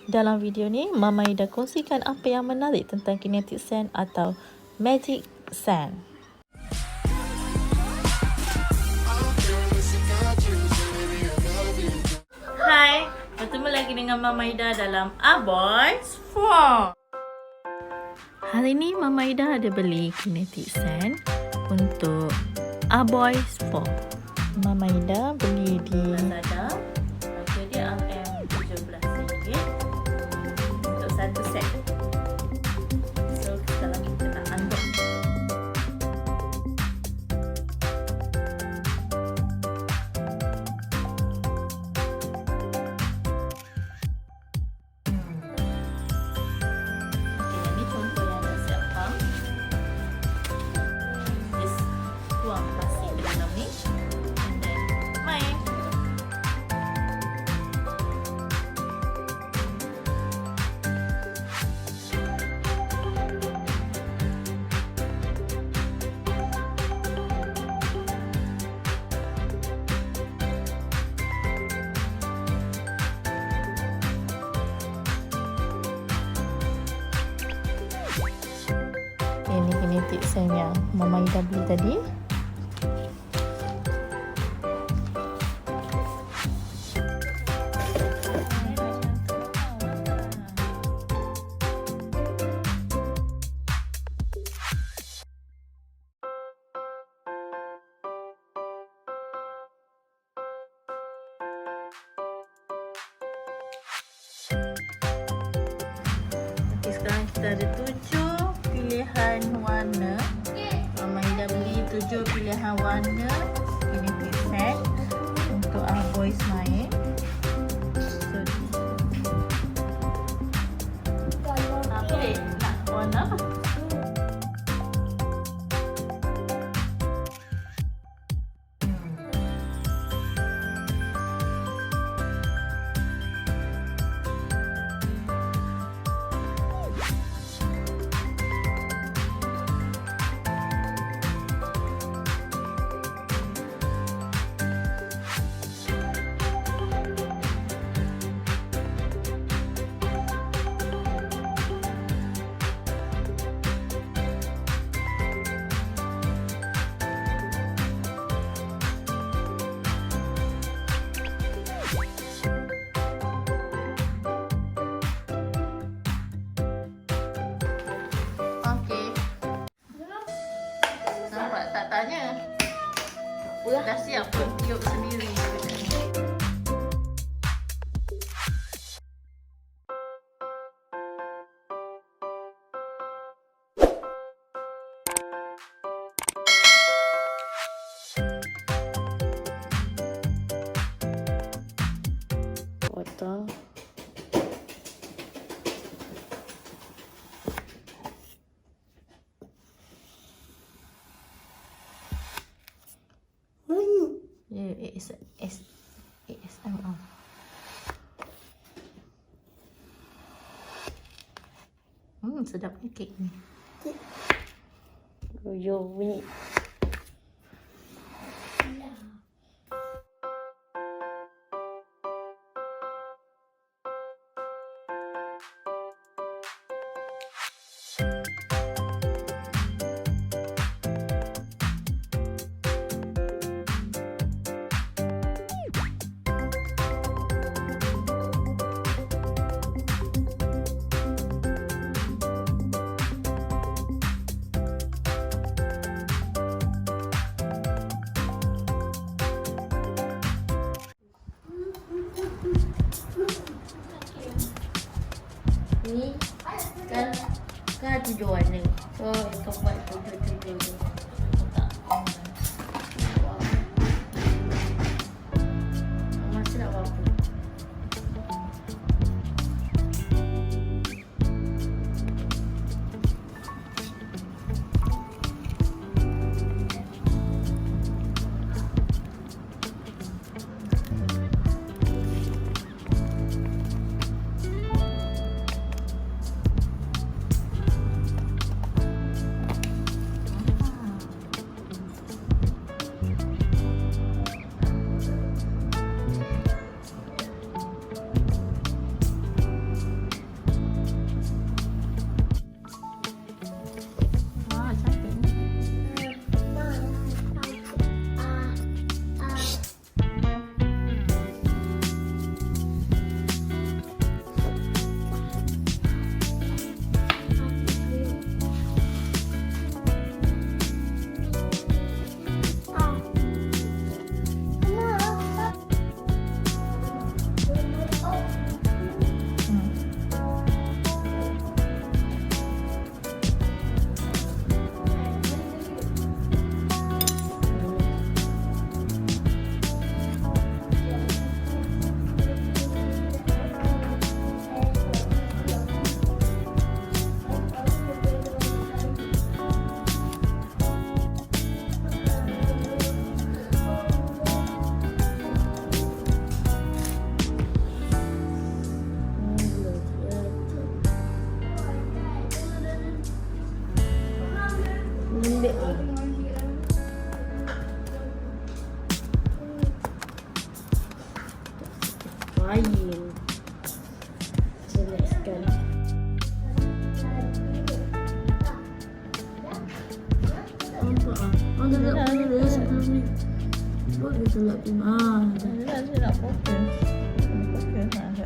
Dalam video ni, Mama Ida kongsikan apa yang menarik tentang kinetic sand atau magic sand. Hai, bertemu lagi dengan Mama Ida dalam A Boys 4. Hari ni Mama Ida ada beli kinetic sand untuk A Boys 4. Mama Ida beli di Lazada. Harga dia RM17 untuk satu set. So sekarang kita nak unbox. Ini contoh yang dah siapkan. Just tuang plastik di dalam ni. And then main. Ini kinetic sand yang Mama Ida beli tadi. Okay, sekarang kita ada 7 pilihan warna. Mama Ida beli 7 pilihan warna kinetic sand untuk our boys main. So, pilih nak warna apa? Nampak tak tanya? Dah siap pun tiup sendiri. Potong. ASMR. Sedap ni kek ni. Yo bunyi. Ni kan ada 7 warna. So kita buat 7 je. Tak. Masih nak apa? Selak tu. Saya nak fokus. Fokus nak ada.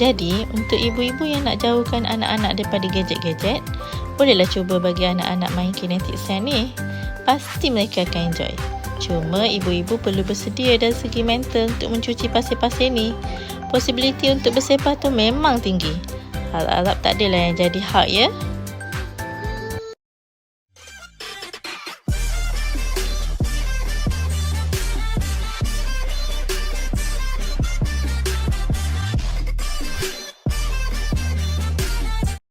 Jadi, untuk ibu-ibu yang nak jauhkan anak-anak daripada gadget-gadget, bolehlah cuba bagi anak-anak main kinetic sand ni. Pasti mereka akan enjoy. Cuma ibu-ibu perlu bersedia dari segi mental untuk mencuci pasir-pasir ni. Possibility untuk bersepah tu memang tinggi. Harap-harap tak adalah yang jadi hak ya.